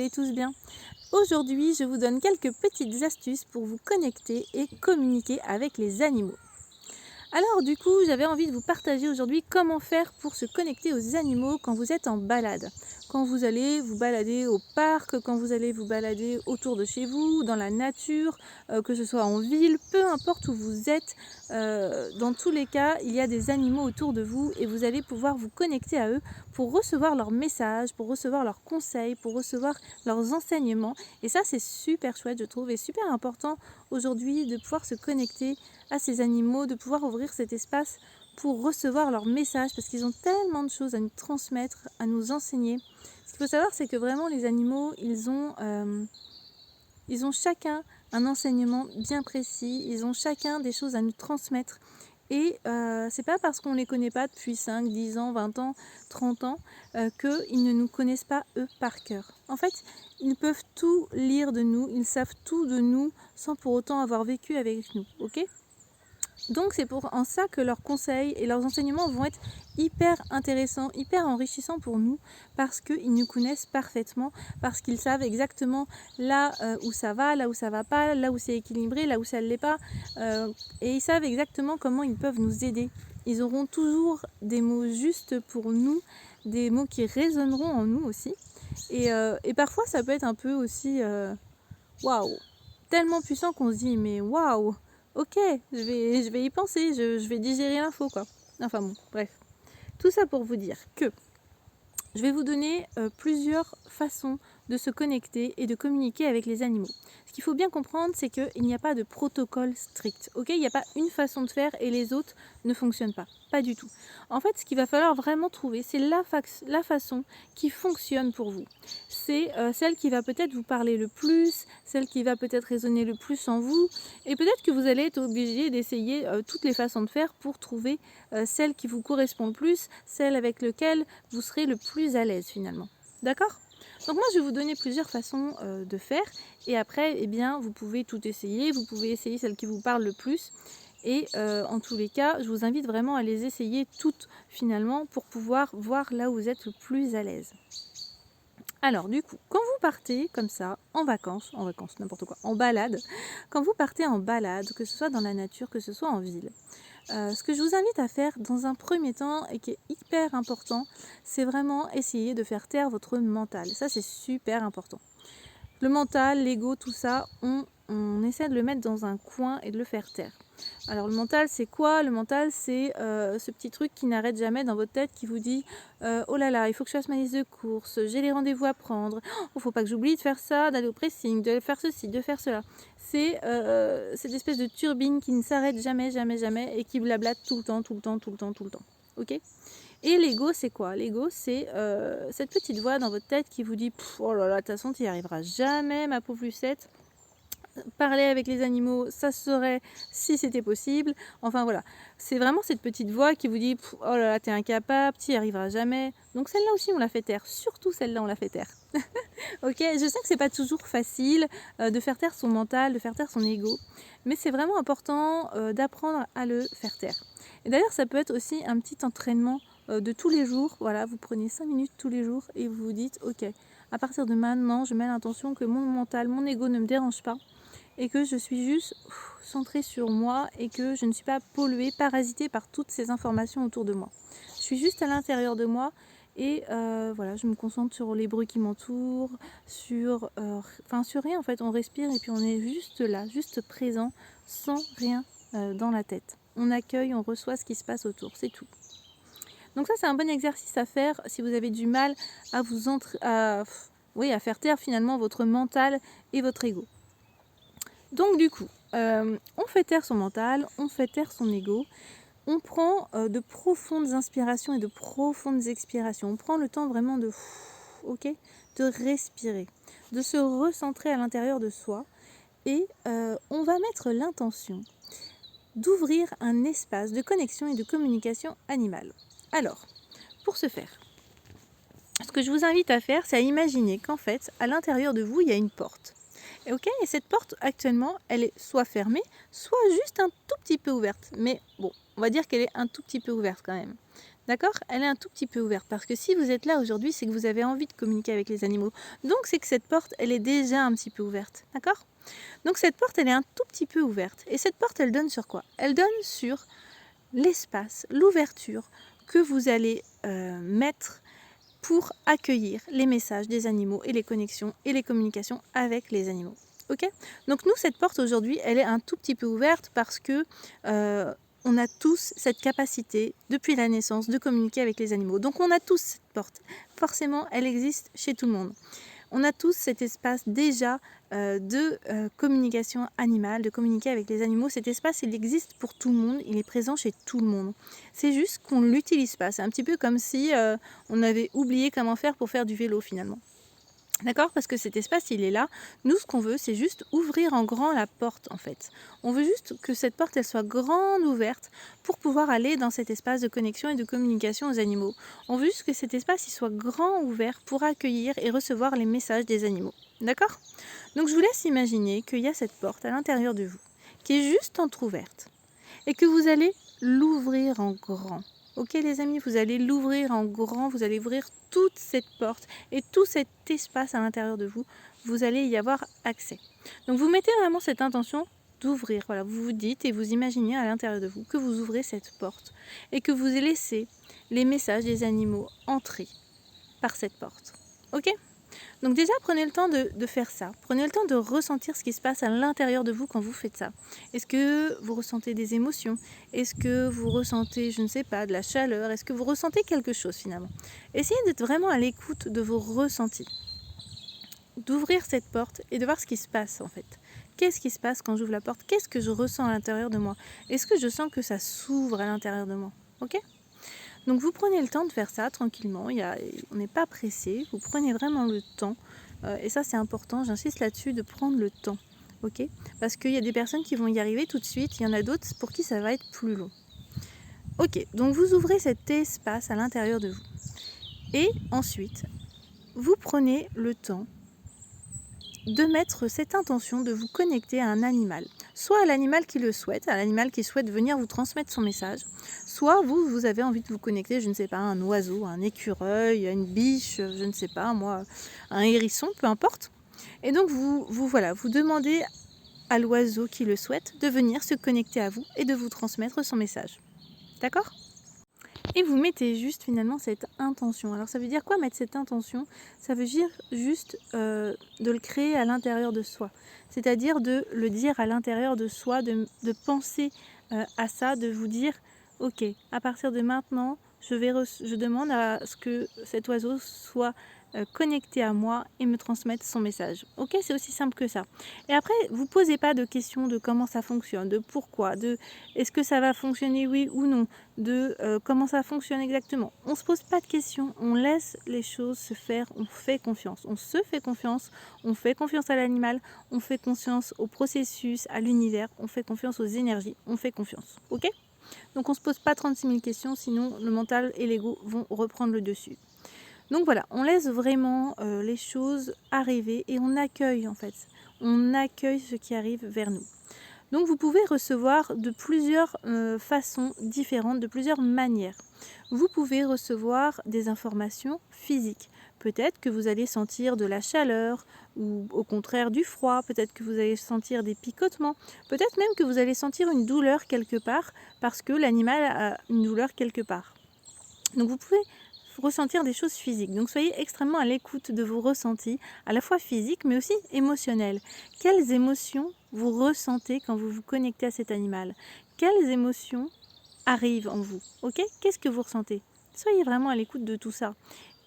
allez tous bien. Aujourd'hui, je vous donne quelques petites astuces pour vous connecter et communiquer avec les animaux. Alors du coup, j'avais envie de vous partager aujourd'hui comment faire pour se connecter aux animaux quand vous êtes en balade. Quand vous allez vous balader au parc, quand vous allez vous balader autour de chez vous, dans la nature, que ce soit en ville, peu importe où vous êtes, dans tous les cas, il y a des animaux autour de vous et vous allez pouvoir vous connecter à eux pour recevoir leurs messages, pour recevoir leurs conseils, pour recevoir leurs enseignements. Et ça, c'est super chouette, je trouve, et super important aujourd'hui de pouvoir se connecter à ces animaux, de pouvoir ouvrir cet espace pour recevoir leurs messages, parce qu'ils ont tellement de choses à nous transmettre, à nous enseigner. Ce qu'il faut savoir, c'est que vraiment les animaux, ils ont chacun un enseignement bien précis, ils ont chacun des choses à nous transmettre. Et c'est pas parce qu'on ne les connaît pas depuis 5, 10 ans, 20 ans, 30 ans, qu'ils ne nous connaissent pas eux par cœur. En fait, ils peuvent tout lire de nous, ils savent tout de nous sans pour autant avoir vécu avec nous, ok ? Donc c'est en ça que leurs conseils et leurs enseignements vont être hyper intéressants, hyper enrichissants pour nous, parce qu'ils nous connaissent parfaitement, parce qu'ils savent exactement là où ça va pas, là où c'est équilibré, là où ça ne l'est pas, et ils savent exactement comment ils peuvent nous aider. Ils auront toujours des mots justes pour nous, des mots qui résonneront en nous aussi, et parfois ça peut être un peu aussi waouh, tellement puissant qu'on se dit mais waouh. Ok, je vais y penser, je vais digérer l'info quoi. Enfin bon, bref. Tout ça pour vous dire que je vais vous donner plusieurs façons de se connecter et de communiquer avec les animaux. Ce qu'il faut bien comprendre, c'est qu'il n'y a pas de protocole strict. Ok, il n'y a pas une façon de faire et les autres ne fonctionnent pas. Pas du tout. En fait, ce qu'il va falloir vraiment trouver, c'est la façon qui fonctionne pour vous. C'est celle qui va peut-être vous parler le plus, celle qui va peut-être résonner le plus en vous. Et peut-être que vous allez être obligé d'essayer toutes les façons de faire pour trouver celle qui vous correspond le plus, celle avec laquelle vous serez le plus à l'aise finalement. D'accord ? Donc moi je vais vous donner plusieurs façons de faire et après eh bien, vous pouvez tout essayer, vous pouvez essayer celle qui vous parle le plus et en tous les cas je vous invite vraiment à les essayer toutes finalement pour pouvoir voir là où vous êtes le plus à l'aise. Alors du coup, quand vous partez comme ça, en vacances, n'importe quoi, en balade, quand vous partez en balade, que ce soit dans la nature, que ce soit en ville, ce que je vous invite à faire dans un premier temps et qui est hyper important, c'est vraiment essayer de faire taire votre mental. Ça, c'est super important. Le mental, l'ego, tout ça, on essaie de le mettre dans un coin et de le faire taire. Alors le mental, c'est quoi ? Le mental, c'est ce petit truc qui n'arrête jamais dans votre tête qui vous dit oh là là, il faut que je fasse ma liste de courses, j'ai les rendez-vous à prendre, il faut pas que j'oublie de faire ça, d'aller au pressing, de faire ceci, de faire cela. C'est cette espèce de turbine qui ne s'arrête jamais, jamais, jamais et qui blablate tout le temps, tout le temps, tout le temps, tout le temps. Ok ? Et l'ego, c'est quoi ? L'ego, c'est cette petite voix dans votre tête qui vous dit oh là là, de toute façon, tu n'y arriveras jamais, ma pauvre Lucette. Parler avec les animaux, ça serait si c'était possible. Enfin voilà, c'est vraiment cette petite voix qui vous dit oh là là, t'es incapable, t'y arriveras jamais. Donc celle-là aussi, on la fait taire. Surtout celle-là, on la fait taire. Ok, je sais que c'est pas toujours facile de faire taire son mental, de faire taire son ego, mais c'est vraiment important d'apprendre à le faire taire. Et d'ailleurs, ça peut être aussi un petit entraînement de tous les jours. Voilà, vous prenez 5 minutes tous les jours et vous vous dites ok, à partir de maintenant, je mets l'intention que mon mental, mon ego ne me dérange pas et que je suis juste centrée sur moi et que je ne suis pas polluée, parasitée par toutes ces informations autour de moi. Je suis juste à l'intérieur de moi et voilà, je me concentre sur les bruits qui m'entourent, sur rien en fait. On respire et puis on est juste là, juste présent, sans rien dans la tête. On accueille, on reçoit ce qui se passe autour, c'est tout. Donc ça, c'est un bon exercice à faire si vous avez du mal à à faire taire finalement votre mental et votre ego. Donc du coup, on fait taire son mental, on fait taire son ego, on prend de profondes inspirations et de profondes expirations. On prend le temps vraiment de respirer, de se recentrer à l'intérieur de soi et on va mettre l'intention d'ouvrir un espace de connexion et de communication animale. Alors, pour ce faire, ce que je vous invite à faire, c'est à imaginer qu'en fait, à l'intérieur de vous, il y a une porte. Et cette porte, actuellement, elle est soit fermée, soit juste un tout petit peu ouverte. Mais bon, on va dire qu'elle est un tout petit peu ouverte quand même. D'accord? Elle est un tout petit peu ouverte parce que si vous êtes là aujourd'hui, c'est que vous avez envie de communiquer avec les animaux. Donc c'est que cette porte, elle est déjà un petit peu ouverte. D'accord? Donc cette porte, elle est un tout petit peu ouverte. Et cette porte, elle donne sur quoi? Elle donne sur l'espace, l'ouverture que vous allez mettre pour accueillir les messages des animaux et les connexions et les communications avec les animaux. Ok? Donc nous, cette porte aujourd'hui, elle est un tout petit peu ouverte parce que on a tous cette capacité, depuis la naissance, de communiquer avec les animaux. Donc on a tous cette porte. Forcément, elle existe chez tout le monde. On a tous cet espace déjà de communication animale, de communiquer avec les animaux. Cet espace, il existe pour tout le monde, il est présent chez tout le monde. C'est juste qu'on ne l'utilise pas. C'est un petit peu comme si on avait oublié comment faire pour faire du vélo finalement. D'accord? Parce que cet espace, il est là. Nous, ce qu'on veut, c'est juste ouvrir en grand la porte, en fait. On veut juste que cette porte, elle soit grande ouverte pour pouvoir aller dans cet espace de connexion et de communication aux animaux. On veut juste que cet espace, il soit grand ouvert pour accueillir et recevoir les messages des animaux. D'accord? Donc, je vous laisse imaginer qu'il y a cette porte à l'intérieur de vous, qui est juste entrouverte, et que vous allez l'ouvrir en grand. Ok les amis, vous allez l'ouvrir en grand, vous allez ouvrir toute cette porte et tout cet espace à l'intérieur de vous, vous allez y avoir accès. Donc vous mettez vraiment cette intention d'ouvrir, voilà, vous vous dites et vous imaginez à l'intérieur de vous que vous ouvrez cette porte et que vous laissez les messages des animaux entrer par cette porte. Ok ? Donc déjà, prenez le temps de faire ça. Prenez le temps de ressentir ce qui se passe à l'intérieur de vous quand vous faites ça. Est-ce que vous ressentez des émotions? Est-ce que vous ressentez, je ne sais pas, de la chaleur? Est-ce que vous ressentez quelque chose finalement? Essayez d'être vraiment à l'écoute de vos ressentis. D'ouvrir cette porte et de voir ce qui se passe en fait. Qu'est-ce qui se passe quand j'ouvre la porte? Qu'est-ce que je ressens à l'intérieur de moi? Est-ce que je sens que ça s'ouvre à l'intérieur de moi? Ok? Donc vous prenez le temps de faire ça tranquillement, on n'est pas pressé, vous prenez vraiment le temps, et ça c'est important, j'insiste là-dessus, de prendre le temps, ok? Parce qu'il y a des personnes qui vont y arriver tout de suite, il y en a d'autres pour qui ça va être plus long. Ok, donc vous ouvrez cet espace à l'intérieur de vous. Et ensuite, vous prenez le temps de mettre cette intention de vous connecter à un animal. Soit à l'animal qui le souhaite, à l'animal qui souhaite venir vous transmettre son message, soit vous avez envie de vous connecter, je ne sais pas, à un oiseau, à un écureuil, à une biche, je ne sais pas, moi, un hérisson, peu importe. Et donc vous demandez à l'oiseau qui le souhaite de venir se connecter à vous et de vous transmettre son message. D'accord ? Et vous mettez juste finalement cette intention. Alors ça veut dire quoi mettre cette intention? Ça veut dire juste de le créer à l'intérieur de soi. C'est-à-dire de le dire à l'intérieur de soi, de penser à ça, de vous dire ok, à partir de maintenant, je demande à ce que cet oiseau soit connecté à moi et me transmettre son message. Ok, c'est aussi simple que ça. Et après, vous ne posez pas de questions de comment ça fonctionne, de pourquoi, de est-ce que ça va fonctionner oui ou non, de comment ça fonctionne exactement. On ne se pose pas de questions, on laisse les choses se faire, on fait confiance. On se fait confiance, on fait confiance à l'animal, on fait confiance au processus, à l'univers, on fait confiance aux énergies, on fait confiance. Ok ? Donc on ne se pose pas 36 000 questions, sinon le mental et l'ego vont reprendre le dessus. Donc voilà, on laisse vraiment les choses arriver et on accueille en fait. On accueille ce qui arrive vers nous. Donc vous pouvez recevoir de plusieurs façons différentes, de plusieurs manières. Vous pouvez recevoir des informations physiques. Peut-être que vous allez sentir de la chaleur ou au contraire du froid. Peut-être que vous allez sentir des picotements. Peut-être même que vous allez sentir une douleur quelque part parce que l'animal a une douleur quelque part. Donc vous pouvez ressentir des choses physiques. Donc soyez extrêmement à l'écoute de vos ressentis, à la fois physiques mais aussi émotionnels. Quelles émotions vous ressentez quand vous vous connectez à cet animal? Quelles émotions arrivent en vous? Ok? Qu'est-ce que vous ressentez? Soyez vraiment à l'écoute de tout ça.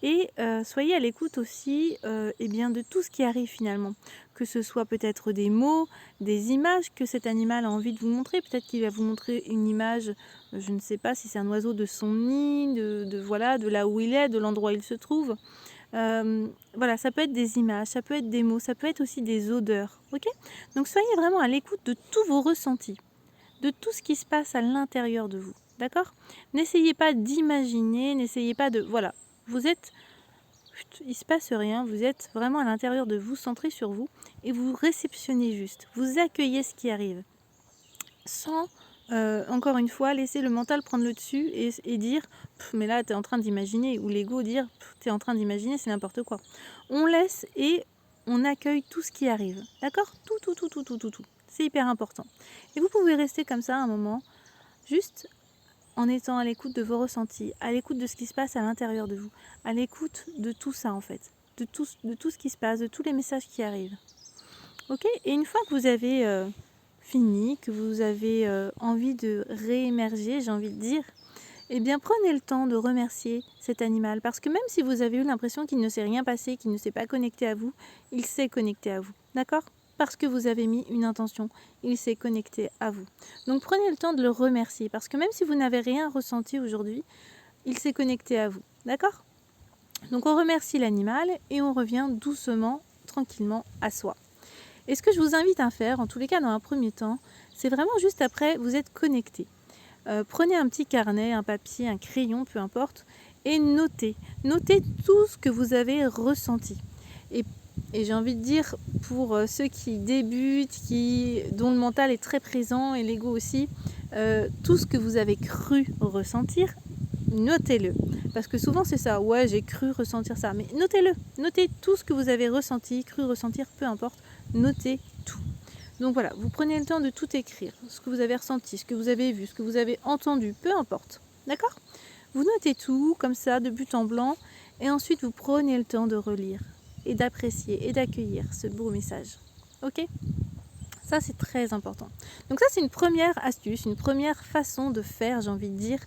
Et soyez à l'écoute aussi de tout ce qui arrive finalement. Que ce soit peut-être des mots, des images que cet animal a envie de vous montrer. Peut-être qu'il va vous montrer une image, je ne sais pas si c'est un oiseau de son nid, de là où il est, de l'endroit où il se trouve. Voilà, ça peut être des images, ça peut être des mots, ça peut être aussi des odeurs. Ok? Donc soyez vraiment à l'écoute de tous vos ressentis, de tout ce qui se passe à l'intérieur de vous. D'accord? N'essayez pas d'imaginer, n'essayez pas de... Voilà. Vous êtes, il ne se passe rien, vous êtes vraiment à l'intérieur de vous, centré sur vous, et vous réceptionnez juste, vous accueillez ce qui arrive, sans encore une fois, laisser le mental prendre le dessus et dire: Mais là, tu es en train d'imaginer », ou l'ego dire: Tu es en train d'imaginer, c'est n'importe quoi. On laisse et on accueille tout ce qui arrive. D'accord ? Tout. C'est hyper important. Et vous pouvez rester comme ça un moment, juste en étant à l'écoute de vos ressentis, à l'écoute de ce qui se passe à l'intérieur de vous, à l'écoute de tout ça en fait, de tout ce qui se passe, de tous les messages qui arrivent. Ok ? Et une fois que vous avez fini, que vous avez envie de réémerger, j'ai envie de dire, eh bien prenez le temps de remercier cet animal. Parce que même si vous avez eu l'impression qu'il ne s'est rien passé, qu'il ne s'est pas connecté à vous, il s'est connecté à vous. D'accord ? Parce que vous avez mis une intention, il s'est connecté à vous. Donc prenez le temps de le remercier. Parce que même si vous n'avez rien ressenti aujourd'hui, il s'est connecté à vous. D'accord ? Donc on remercie l'animal et on revient doucement, tranquillement à soi. Et ce que je vous invite à faire, en tous les cas dans un premier temps, c'est vraiment juste après, vous êtes connecté. Prenez un petit carnet, un papier, un crayon, peu importe, et notez. Notez tout ce que vous avez ressenti. Et j'ai envie de dire, pour ceux qui débutent, dont le mental est très présent et l'ego aussi, tout ce que vous avez cru ressentir, notez-le. Parce que souvent c'est ça, ouais j'ai cru ressentir ça, mais notez-le. Notez tout ce que vous avez ressenti, cru ressentir, peu importe, notez tout. Donc voilà, vous prenez le temps de tout écrire, ce que vous avez ressenti, ce que vous avez vu, ce que vous avez entendu, peu importe. D'accord ? Vous notez tout, comme ça, de but en blanc, et ensuite vous prenez le temps de relire, et d'apprécier, et d'accueillir ce beau message. Ok ? Ça, c'est très important. Donc ça, c'est une première astuce, une première façon de faire, j'ai envie de dire,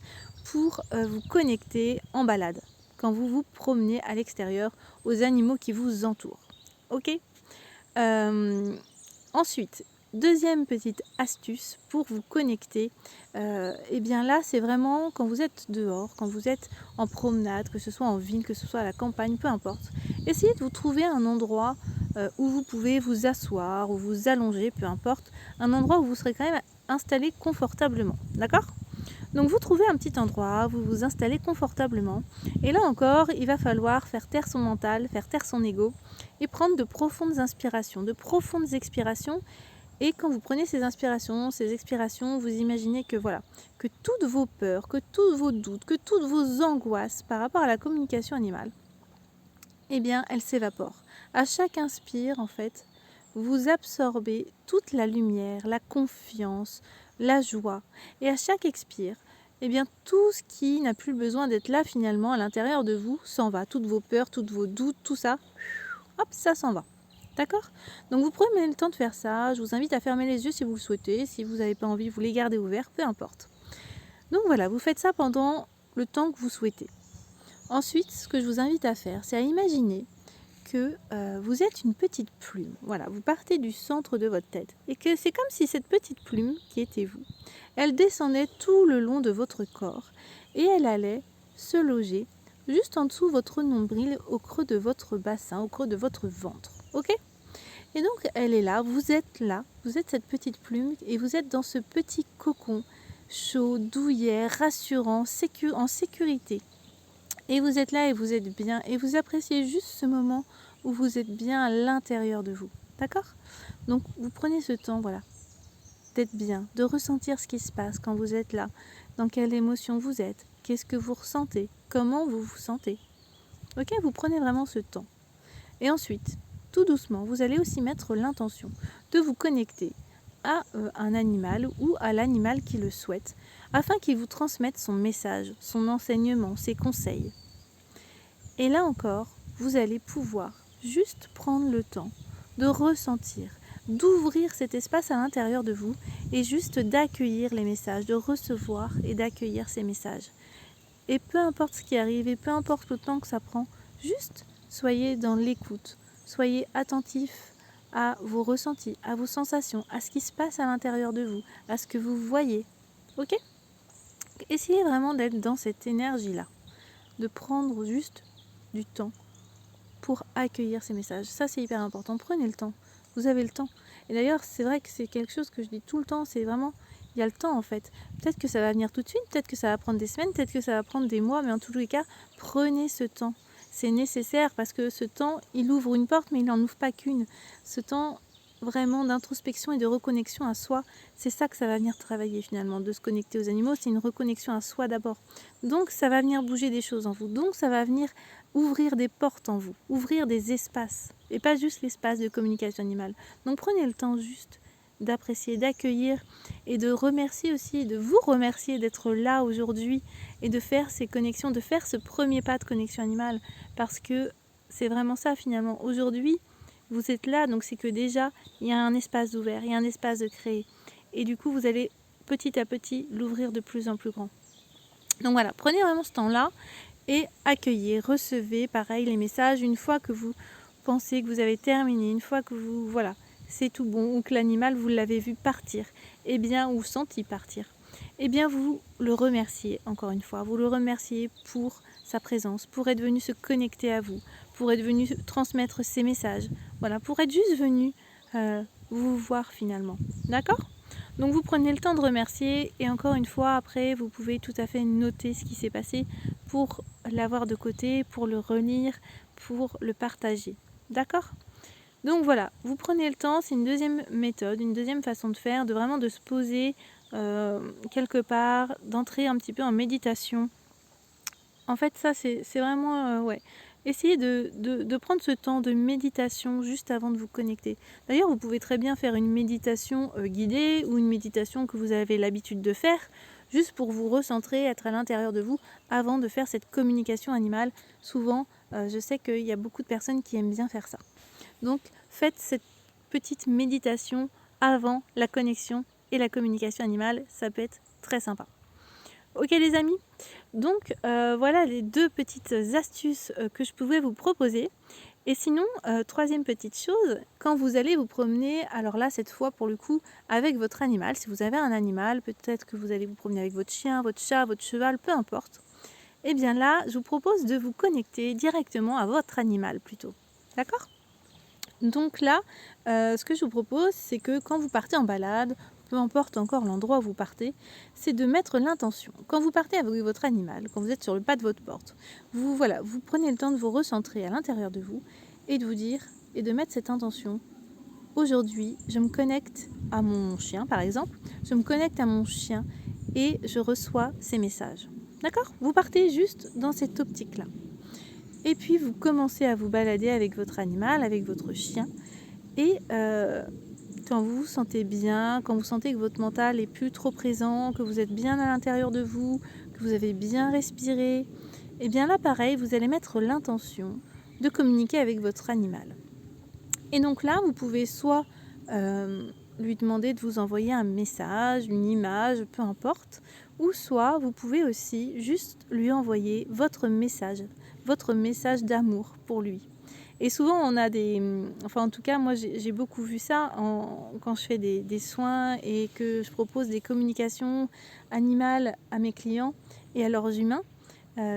pour vous connecter en balade, quand vous vous promenez à l'extérieur aux animaux qui vous entourent. Ok ? Ensuite, deuxième petite astuce pour vous connecter, et bien là c'est vraiment quand vous êtes dehors, quand vous êtes en promenade, que ce soit en ville, que ce soit à la campagne, peu importe. Essayez de vous trouver un endroit où vous pouvez vous asseoir ou vous allonger, peu importe, un endroit où vous serez quand même installé confortablement, d'accord ? Donc vous trouvez un petit endroit, vous vous installez confortablement et là encore il va falloir faire taire son mental, faire taire son ego et prendre de profondes inspirations, de profondes expirations. Et quand vous prenez ces inspirations, ces expirations, vous imaginez que voilà, que toutes vos peurs, que tous vos doutes, que toutes vos angoisses par rapport à la communication animale, eh bien elles s'évaporent. À chaque inspire en fait, vous absorbez toute la lumière, la confiance, la joie. Et à chaque expire, eh bien, tout ce qui n'a plus besoin d'être là finalement à l'intérieur de vous s'en va. Toutes vos peurs, tous vos doutes, tout ça, hop, ça s'en va. D'accord ? Donc vous prenez le temps de faire ça. Je vous invite à fermer les yeux si vous le souhaitez. Si vous n'avez pas envie, vous les gardez ouverts, peu importe. Donc voilà, vous faites ça pendant le temps que vous souhaitez. Ensuite, ce que je vous invite à faire, c'est à imaginer que vous êtes une petite plume. Voilà, vous partez du centre de votre tête. Et que c'est comme si cette petite plume, qui était vous, elle descendait tout le long de votre corps. Et elle allait se loger juste en dessous de votre nombril, au creux de votre bassin, au creux de votre ventre. Ok ? Et donc, elle est là, vous êtes cette petite plume, et vous êtes dans ce petit cocon chaud, douillet, rassurant, en sécurité. Et vous êtes là et vous êtes bien, et vous appréciez juste ce moment où vous êtes bien à l'intérieur de vous. D'accord ? Donc, vous prenez ce temps, voilà, d'être bien, de ressentir ce qui se passe quand vous êtes là, dans quelle émotion vous êtes, qu'est-ce que vous ressentez, comment vous vous sentez. Ok ? Vous prenez vraiment ce temps. Et ensuite, tout doucement, vous allez aussi mettre l'intention de vous connecter à un animal ou à l'animal qui le souhaite, afin qu'il vous transmette son message, son enseignement, ses conseils. Et là encore, vous allez pouvoir juste prendre le temps de ressentir, d'ouvrir cet espace à l'intérieur de vous et juste d'accueillir les messages, de recevoir et d'accueillir ces messages. Et peu importe ce qui arrive et peu importe le temps que ça prend, juste soyez dans l'écoute, soyez attentif à vos ressentis, à vos sensations, à ce qui se passe à l'intérieur de vous, à ce que vous voyez. Ok ? Essayez vraiment d'être dans cette énergie-là, de prendre juste du temps pour accueillir ces messages. Ça, c'est hyper important. Prenez le temps. Vous avez le temps. Et d'ailleurs, c'est vrai que c'est quelque chose que je dis tout le temps, c'est vraiment, il y a le temps en fait. Peut-être que ça va venir tout de suite, peut-être que ça va prendre des semaines, peut-être que ça va prendre des mois, mais en tous les cas, prenez ce temps. C'est nécessaire parce que ce temps, il ouvre une porte, mais il n'en ouvre pas qu'une. Ce temps, vraiment d'introspection et de reconnexion à soi. C'est ça que ça va venir travailler finalement, de se connecter aux animaux, c'est une reconnexion à soi d'abord. Donc ça va venir bouger des choses en vous, donc ça va venir ouvrir des portes en vous, ouvrir des espaces, et pas juste l'espace de communication animale. Donc prenez le temps juste d'apprécier, d'accueillir et de remercier aussi, de vous remercier d'être là aujourd'hui et de faire ces connexions, de faire ce premier pas de connexion animale, parce que c'est vraiment ça finalement. Aujourd'hui, vous êtes là, donc c'est que déjà, il y a un espace ouvert, il y a un espace de créer. Et du coup, vous allez petit à petit l'ouvrir de plus en plus grand. Donc voilà, prenez vraiment ce temps-là et accueillez, recevez, pareil, les messages une fois que vous pensez que vous avez terminé, une fois que vous, voilà, c'est tout bon, ou que l'animal, vous l'avez vu partir, eh bien, ou senti partir, eh bien, vous le remerciez, encore une fois, vous le remerciez pour sa présence, pour être venu se connecter à vous, pour être venu transmettre ses messages, voilà, pour être juste venu vous voir finalement, d'accord ? Donc vous prenez le temps de remercier et encore une fois après vous pouvez tout à fait noter ce qui s'est passé pour l'avoir de côté, pour le relire, pour le partager. D'accord ? Donc voilà, vous prenez le temps, c'est une deuxième méthode, une deuxième façon de faire, de vraiment de se poser quelque part, d'entrer un petit peu en méditation. En fait ça c'est vraiment, ouais. Essayez de prendre ce temps de méditation juste avant de vous connecter. D'ailleurs, vous pouvez très bien faire une méditation guidée ou une méditation que vous avez l'habitude de faire, juste pour vous recentrer, être à l'intérieur de vous avant de faire cette communication animale. Souvent, je sais qu'il y a beaucoup de personnes qui aiment bien faire ça. Donc, faites cette petite méditation avant la connexion et la communication animale. Ça peut être très sympa. Ok les amis, donc voilà les deux petites astuces que je pouvais vous proposer. Et sinon, troisième petite chose, quand vous allez vous promener, alors là cette fois pour le coup avec votre animal, si vous avez un animal, peut-être que vous allez vous promener avec votre chien, votre chat, votre cheval, peu importe. Et bien là, je vous propose de vous connecter directement à votre animal plutôt. D'accord ? Donc là, ce que je vous propose, c'est que quand vous partez en balade, peu importe encore l'endroit où vous partez, c'est de mettre l'intention. Quand vous partez avec votre animal, quand vous êtes sur le pas de votre porte, vous prenez le temps de vous recentrer à l'intérieur de vous et de vous dire, et de mettre cette intention. Aujourd'hui, je me connecte à mon chien, par exemple. Je me connecte à mon chien et je reçois ses messages. D'accord ? Vous partez juste dans cette optique-là. Et puis, vous commencez à vous balader avec votre animal, avec votre chien. Et quand vous vous sentez bien, quand vous sentez que votre mental est plus trop présent, que vous êtes bien à l'intérieur de vous, que vous avez bien respiré, et bien là, pareil, vous allez mettre l'intention de communiquer avec votre animal. Et donc là, vous pouvez soit lui demander de vous envoyer un message, une image, peu importe, ou soit vous pouvez aussi juste lui envoyer votre message d'amour pour lui. Et souvent, on a enfin en tout cas, moi j'ai beaucoup vu ça quand je fais des soins et que je propose des communications animales à mes clients et à leurs humains.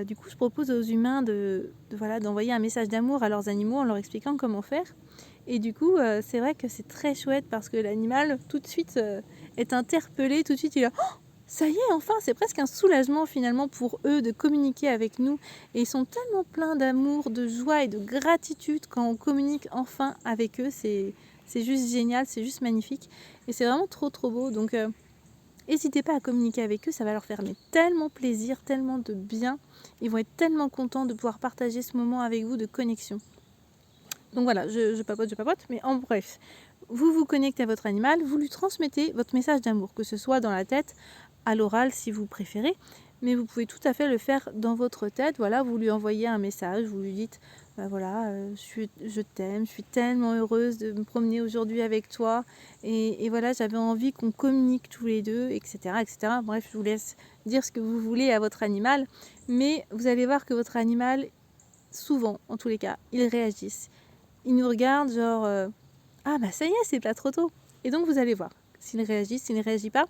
Du coup, je propose aux humains d'envoyer un message d'amour à leurs animaux en leur expliquant comment faire. Et du coup, c'est vrai que c'est très chouette parce que l'animal, tout de suite, est interpellé. Tout de suite, il a oh, ça y est, enfin, c'est presque un soulagement finalement pour eux de communiquer avec nous. Et ils sont tellement pleins d'amour, de joie et de gratitude quand on communique enfin avec eux. C'est juste génial, c'est juste magnifique. Et c'est vraiment trop, trop beau. Donc, n'hésitez pas à communiquer avec eux. Ça va leur faire tellement plaisir, tellement de bien. Ils vont être tellement contents de pouvoir partager ce moment avec vous de connexion. Donc voilà, je papote, mais en bref, vous vous connectez à votre animal, vous lui transmettez votre message d'amour, que ce soit dans la tête, à l'oral si vous préférez, mais vous pouvez tout à fait le faire dans votre tête. Voilà, vous lui envoyez un message, vous lui dites, je t'aime, je suis tellement heureuse de me promener aujourd'hui avec toi, et voilà, j'avais envie qu'on communique tous les deux, etc., etc. Bref, je vous laisse dire ce que vous voulez à votre animal, mais vous allez voir que votre animal, souvent, en tous les cas, ils réagissent. Il nous regarde genre ah bah ça y est, c'est pas trop tôt. Et donc vous allez voir s'il réagit, s'il ne réagit pas.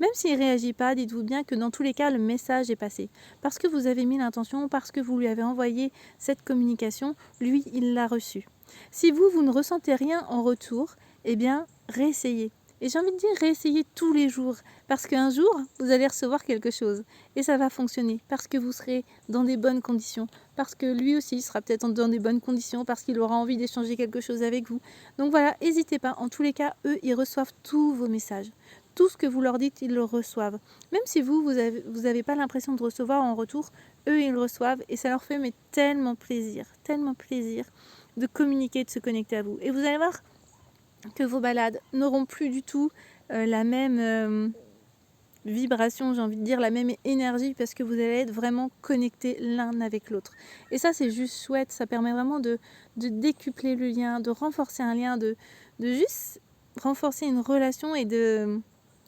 Même s'il ne réagit pas, dites-vous bien que dans tous les cas, le message est passé. Parce que vous avez mis l'intention, parce que vous lui avez envoyé cette communication, lui, il l'a reçue. Si vous ne ressentez rien en retour, eh bien, réessayez. Et j'ai envie de dire, réessayez tous les jours, parce qu'un jour, vous allez recevoir quelque chose, et ça va fonctionner, parce que vous serez dans des bonnes conditions, parce que lui aussi sera peut-être dans des bonnes conditions, parce qu'il aura envie d'échanger quelque chose avec vous. Donc voilà, n'hésitez pas, en tous les cas, eux, ils reçoivent tous vos messages. Tout ce que vous leur dites, ils le reçoivent. Même si vous avez pas l'impression de recevoir en retour, eux, ils le reçoivent, et ça leur fait mais tellement plaisir de communiquer, de se connecter à vous. Et vous allez voir que vos balades n'auront plus du tout la même vibration, j'ai envie de dire, la même énergie, parce que vous allez être vraiment connectés l'un avec l'autre. Et ça, c'est juste chouette, ça permet vraiment de décupler le lien, de renforcer un lien, de juste renforcer une relation et de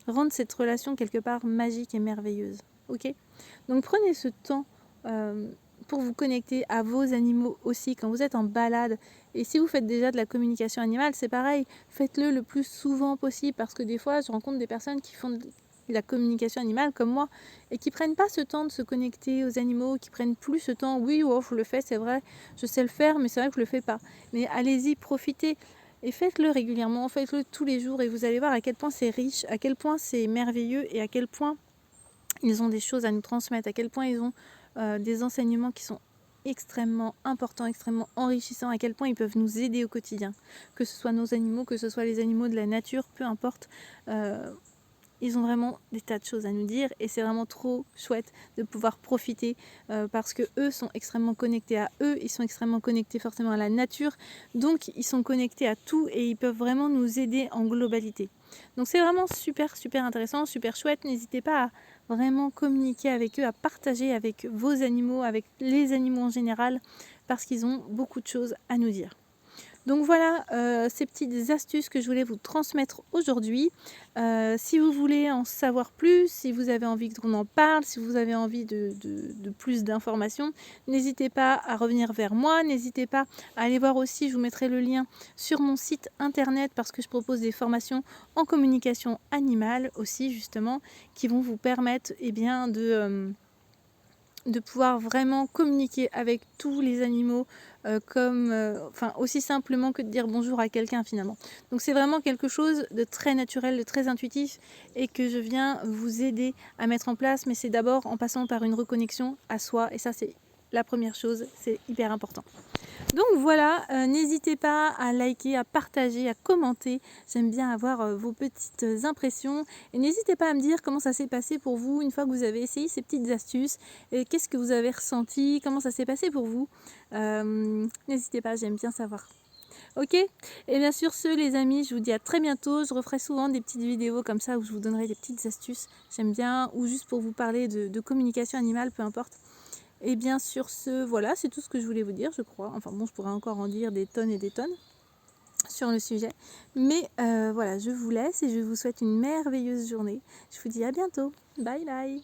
rendre cette relation quelque part magique et merveilleuse. Ok ? Donc prenez ce temps pour vous connecter à vos animaux aussi quand vous êtes en balade. Et si vous faites déjà de la communication animale, c'est pareil, faites-le le plus souvent possible, parce que des fois, je rencontre des personnes qui font de la communication animale comme moi et qui prennent pas ce temps de se connecter aux animaux, qui prennent plus ce temps. Oui, oh, je le fais, c'est vrai, je sais le faire, mais c'est vrai que je le fais pas. Mais allez-y, profitez. Et faites-le régulièrement, faites-le tous les jours, et vous allez voir à quel point c'est riche, à quel point c'est merveilleux, et à quel point ils ont des choses à nous transmettre, à quel point ils ont des enseignements qui sont extrêmement importants, extrêmement enrichissants, à quel point ils peuvent nous aider au quotidien. Que ce soit nos animaux, que ce soit les animaux de la nature, peu importe. Ils ont vraiment des tas de choses à nous dire, et c'est vraiment trop chouette de pouvoir profiter parce que eux sont extrêmement connectés à eux, ils sont extrêmement connectés forcément à la nature, donc ils sont connectés à tout et ils peuvent vraiment nous aider en globalité. Donc c'est vraiment super intéressant, super chouette. N'hésitez pas à vraiment communiquer avec eux, à partager avec vos animaux, avec les animaux en général, parce qu'ils ont beaucoup de choses à nous dire. Donc voilà ces petites astuces que je voulais vous transmettre aujourd'hui. Si vous voulez en savoir plus, si vous avez envie qu'on en parle, si vous avez envie de plus d'informations, n'hésitez pas à revenir vers moi. N'hésitez pas à aller voir aussi, je vous mettrai le lien sur mon site internet, parce que je propose des formations en communication animale aussi, justement, qui vont vous permettre de pouvoir vraiment communiquer avec tous les animaux aussi simplement que de dire bonjour à quelqu'un finalement. Donc c'est vraiment quelque chose de très naturel, de très intuitif, et que je viens vous aider à mettre en place, mais c'est d'abord en passant par une reconnexion à soi, et ça c'est la première chose, c'est hyper important. Donc voilà, n'hésitez pas à liker, à partager, à commenter. J'aime bien avoir vos petites impressions. Et n'hésitez pas à me dire comment ça s'est passé pour vous une fois que vous avez essayé ces petites astuces. Et qu'est-ce que vous avez ressenti, comment ça s'est passé pour vous. N'hésitez pas, j'aime bien savoir. Ok, et bien sur ce les amis, je vous dis à très bientôt. Je referai souvent des petites vidéos comme ça où je vous donnerai des petites astuces. J'aime bien, ou juste pour vous parler de communication animale, peu importe. Et bien sur ce, voilà, c'est tout ce que je voulais vous dire, je crois. Enfin bon, je pourrais encore en dire des tonnes et des tonnes sur le sujet. Mais voilà, je vous laisse et je vous souhaite une merveilleuse journée. Je vous dis à bientôt. Bye bye.